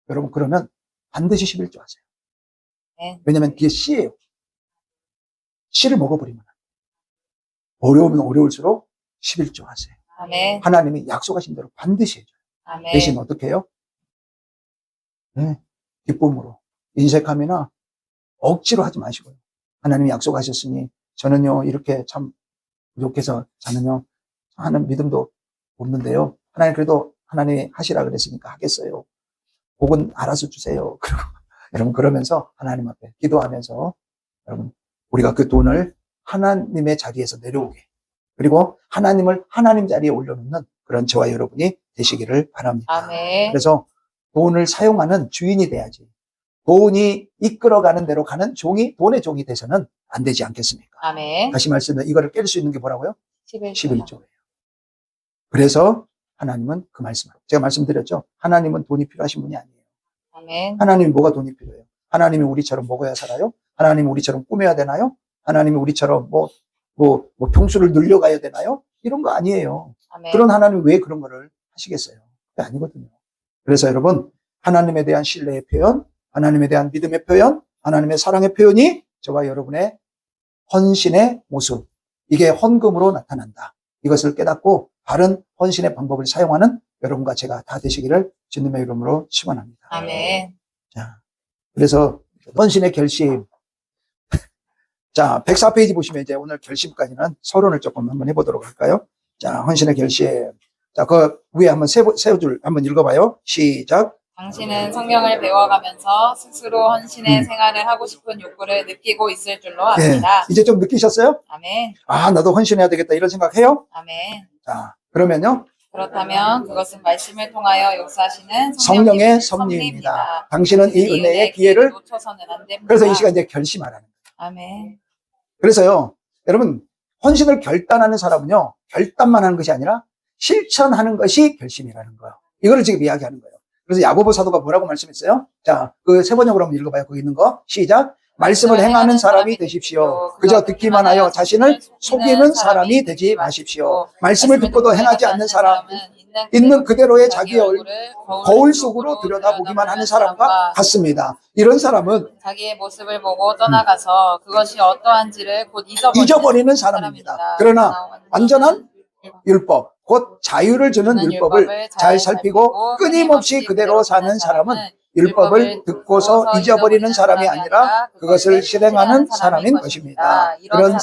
여러분, 그러면 반드시 11조 하세요. 아멘. 왜냐면 뒤에 씨예요. 씨를 먹어버리면 안 돼요. 어려우면 어려울수록 11조 하세요. 아멘. 하나님이 약속하신 대로 반드시 해줘요. 아멘. 대신 어떻게 해요? 네, 기쁨으로. 인색함이나 억지로 하지 마시고요. 하나님이 약속하셨으니 저는요, 이렇게 참 부족해서 저는요, 하는 믿음도 없는데요. 하나님 그래도 하나님이 하시라 그랬으니까 하겠어요. 복은 알아서 주세요. 그리고 여러분 그러면서 하나님 앞에 기도하면서 여러분 우리가 그 돈을 하나님의 자리에서 내려오게 그리고 하나님을 하나님 자리에 올려놓는 그런 저와 여러분이 되시기를 바랍니다. 아멘. 그래서 돈을 사용하는 주인이 돼야지. 돈이 이끌어가는 대로 가는 종이 돈의 종이 돼서는 안 되지 않겠습니까? 아멘. 다시 말씀드리면 이거를 깰 수 있는 게 뭐라고요? 11조. 11조예요. 그래서 하나님은 그 말씀을 제가 말씀드렸죠. 하나님은 돈이 필요하신 분이 아니에요. 아멘. 하나님이 뭐가 돈이 필요해요? 하나님이 우리처럼 먹어야 살아요? 하나님이 우리처럼 꾸며야 되나요? 하나님이 우리처럼 평수를 늘려가야 되나요? 이런 거 아니에요. 아멘. 그런 하나님이 왜 그런 거를 하시겠어요? 그게 아니거든요. 그래서 여러분, 하나님에 대한 신뢰의 표현, 하나님에 대한 믿음의 표현, 하나님의 사랑의 표현이 저와 여러분의 헌신의 모습, 이게 헌금으로 나타난다. 이것을 깨닫고 바른 헌신의 방법을 사용하는 여러분과 제가 다 되시기를 주님의 이름으로 축원합니다. 아멘. 자, 그래서 헌신의 결심. 자, 104페이지 보시면 이제 오늘 결심까지는 서론을 조금 한번 해보도록 할까요? 자, 헌신의 결심. 자, 그 위에 한번 세 줄 한번 읽어봐요. 시작. 당신은 성경을 배워가면서 스스로 헌신의 생활을 하고 싶은 욕구를 느끼고 있을 줄로 예, 압니다. 이제 좀 느끼셨어요? 아멘. 아, 나도 헌신해야 되겠다 이런 생각해요? 아멘. 자, 그러면요. 그렇다면 그것은 말씀을 통하여 역사하시는 성령의 섭리입니다. 당신은 이 은혜의 기회를 놓쳐서는 안 됩니다. 그래서 이 시간 이제 결심하라는 거예요. 아멘. 그래서요, 여러분, 헌신을 결단하는 사람은요, 결단만 하는 것이 아니라 실천하는 것이 결심이라는 거예요. 이거를 지금 이야기하는 거예요. 그래서 야고보 사도가 뭐라고 말씀했어요? 자, 그 세 번역으로 한번 읽어봐요. 거기 있는 거. 시작. 말씀을 행하는 사람이 되십시오. 그저 듣기만 하여 자신을 속이는 사람이 되지 마십시오. 말씀을 듣고도 행하지 않는 사람, 있는 그대로의 자기의 거울 속으로 들여다보기만 하는 사람과 같습니다. 이런 사람은 자기의 모습을 보고 떠나가서 그것이 어떠한지를 곧 잊어버리는 사람입니다. 그러나 완전한 율법, 곧 자유를 주는 율법을 잘 살피고 끊임없이 그대로 사는 사람은 율법을 듣고서 잊어버리는 사람이 아니라 그것을 실행하는 사람인 것입니다. 이런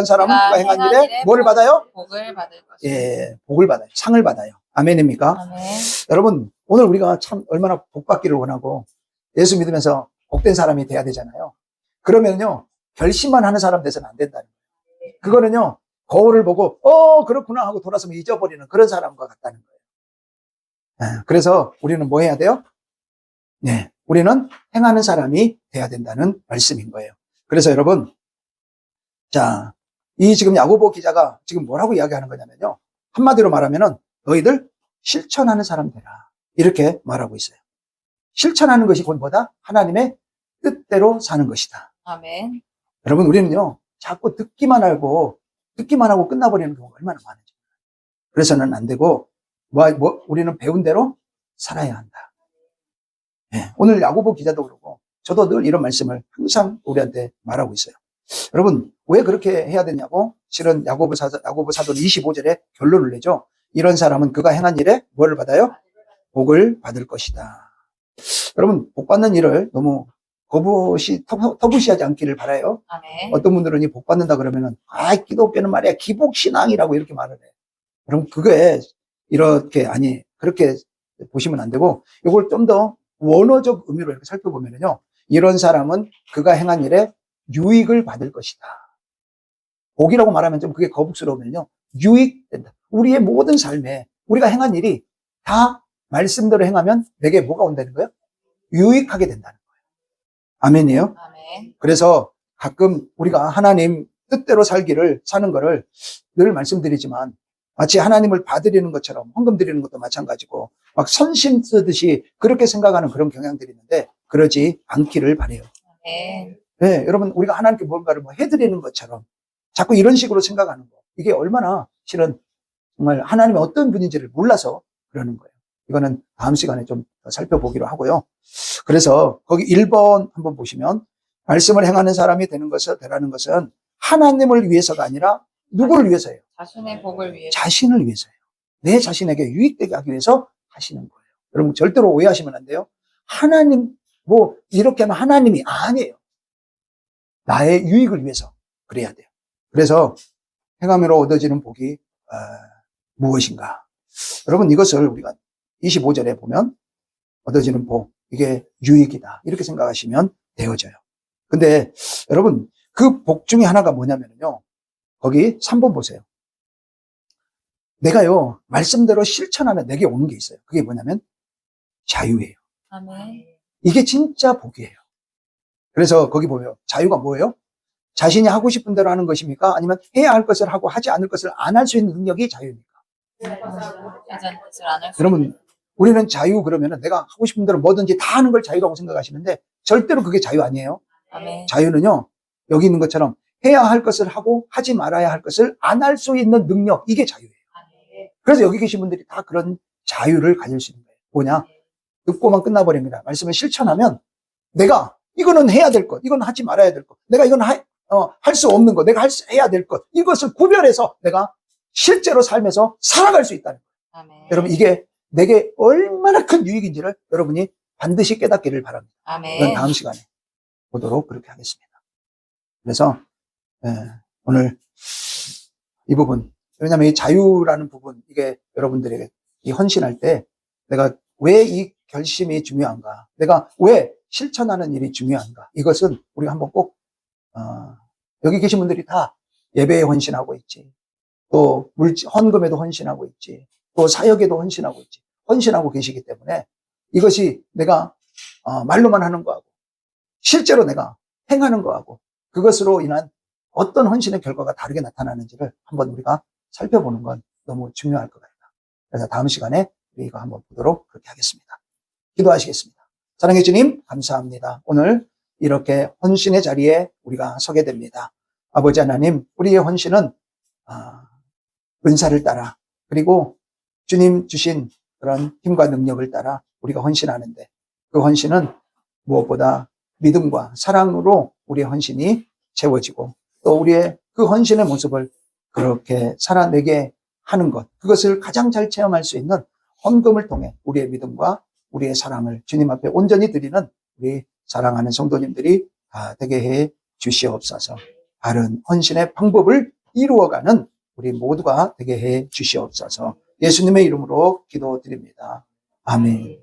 사람은 그가 행한 일에 뭘 받아요? 복을 받을 것입니다. 예, 복을 받아요. 상을 받아요. 아멘입니까? 아멘. 여러분, 오늘 우리가 참 얼마나 복 받기를 원하고 예수 믿으면서 복된 사람이 돼야 되잖아요. 그러면요, 결심만 하는 사람 돼서는 안 된다는 거예요. 그거는요, 거울을 보고 그렇구나 하고 돌아서면 잊어버리는 그런 사람과 같다는 거예요. 예, 그래서 우리는 뭐 해야 돼요? 네, 우리는 행하는 사람이 돼야 된다는 말씀인 거예요. 그래서 여러분, 자, 이 지금 야고보 기자가 지금 뭐라고 이야기하는 거냐면요. 한마디로 말하면은 너희들 실천하는 사람 되라. 이렇게 말하고 있어요. 실천하는 것이 곧 뭐다? 하나님의 뜻대로 사는 것이다. 아멘. 여러분, 우리는요, 자꾸 듣기만 하고 끝나버리는 경우가 얼마나 많은지. 그래서는 안 되고, 우리는 배운 대로 살아야 한다. 네, 오늘 야고보 기자도 그러고, 저도 늘 이런 말씀을 항상 우리한테 말하고 있어요. 여러분, 왜 그렇게 해야 되냐고? 실은 야고보 사도는 25절에 결론을 내죠. 이런 사람은 그가 행한 일에 뭘 받아요? 복을 받을 것이다. 여러분, 복 받는 일을 너무 터부시하지 않기를 바라요. 아멘. 어떤 분들은 이 복 받는다 그러면은, 기독교는 말이야, 기복신앙이라고 이렇게 말을 해. 그럼 그게 그렇게 보시면 안 되고, 이걸 좀 더 원어적 의미로 이렇게 살펴보면요. 이런 사람은 그가 행한 일에 유익을 받을 것이다. 복이라고 말하면 좀 그게 거북스러우면요. 유익된다. 우리의 모든 삶에 우리가 행한 일이 다 말씀대로 행하면 내게 뭐가 온다는 거예요? 유익하게 된다는 거예요. 아멘이에요? 아멘. 그래서 가끔 우리가 하나님 뜻대로 사는 거를 늘 말씀드리지만 마치 하나님을 봐드리는 것처럼 헌금 드리는 것도 마찬가지고 막 선심 쓰듯이 그렇게 생각하는 그런 경향들이 있는데 그러지 않기를 바라요. 아멘. 네, 여러분 우리가 하나님께 뭔가를 해드리는 것처럼 자꾸 이런 식으로 생각하는 거 이게 얼마나 실은 정말 하나님이 어떤 분인지를 몰라서 그러는 거예요. 이거는 다음 시간에 좀 더 살펴보기로 하고요. 그래서 거기 1번 한번 보시면 말씀을 행하는 사람이 되라는 것은 하나님을 위해서가 아니라 누구를 위해서예요? 자신의 복을 위해. 자신을 위해서예요. 내 자신에게 유익되게 하기 위해서 하시는 거예요. 여러분 절대로 오해하시면 안 돼요. 하나님 뭐 이렇게 하면 하나님이 아니에요. 나의 유익을 위해서 그래야 돼요. 그래서 행함으로 얻어지는 복이 무엇인가? 여러분 이것을 우리가 25절에 보면 얻어지는 복, 이게 유익이다. 이렇게 생각하시면 되어져요. 근데 여러분 그 복 중에 하나가 뭐냐면요. 거기 3번 보세요. 내가요 말씀대로 실천하면 내게 오는 게 있어요. 그게 뭐냐면 자유예요. 아멘. 이게 진짜 복이에요. 그래서 거기 보면 자유가 뭐예요? 자신이 하고 싶은 대로 하는 것입니까? 아니면 해야 할 것을 하고 하지 않을 것을 안 할 수 있는 능력이 자유입니까? 예전 뜻을 안할 수. 여러분 우리는 자유 그러면은 내가 하고 싶은 대로 뭐든지 다 하는 걸 자유라고 생각하시는데 절대로 그게 자유 아니에요. 아멘. 자유는요 여기 있는 것처럼 해야 할 것을 하고 하지 말아야 할 것을 안 할 수 있는 능력, 이게 자유예요. 그래서 여기 계신 분들이 다 그런 자유를 가질 수 있는 거예요. 뭐냐? 듣고만 끝나버립니다. 말씀을 실천하면 내가 이거는 해야 될 것, 이건 하지 말아야 될 것, 내가 이건 할 수 없는 것, 내가 해야 될 것, 이것을 구별해서 내가 실제로 삶에서 살아갈 수 있다는 거예요. 아멘. 여러분 이게 내게 얼마나 큰 유익인지를 여러분이 반드시 깨닫기를 바랍니다. 아멘. 이건 다음 시간에 보도록 그렇게 하겠습니다. 그래서 오늘 이 부분, 왜냐하면 이 자유라는 부분, 이게 여러분들에게 이 헌신할 때 내가 왜 이 결심이 중요한가, 내가 왜 실천하는 일이 중요한가, 이것은 우리가 한번 꼭 여기 계신 분들이 다 예배에 헌신하고 있지, 또 헌금에도 헌신하고 있지, 또 사역에도 헌신하고 있지, 헌신하고 계시기 때문에 이것이 내가 말로만 하는 거하고 실제로 내가 행하는 거하고 그것으로 인한 어떤 헌신의 결과가 다르게 나타나는지를 한번 우리가 살펴보는 건 너무 중요할 것 같다. 그래서 다음 시간에 우리가 한번 보도록 그렇게 하겠습니다. 기도하시겠습니다. 사랑해 주님 감사합니다. 오늘 이렇게 헌신의 자리에 우리가 서게 됩니다. 아버지 하나님, 우리의 헌신은 은사를 따라, 그리고 주님 주신 그런 힘과 능력을 따라 우리가 헌신하는데, 그 헌신은 무엇보다 믿음과 사랑으로 우리의 헌신이 채워지고, 또 우리의 그 헌신의 모습을 그렇게 살아내게 하는 것, 그것을 가장 잘 체험할 수 있는 헌금을 통해 우리의 믿음과 우리의 사랑을 주님 앞에 온전히 드리는 우리 사랑하는 성도님들이 다 되게 해 주시옵소서. 바른 헌신의 방법을 이루어가는 우리 모두가 되게 해 주시옵소서. 예수님의 이름으로 기도드립니다. 아멘.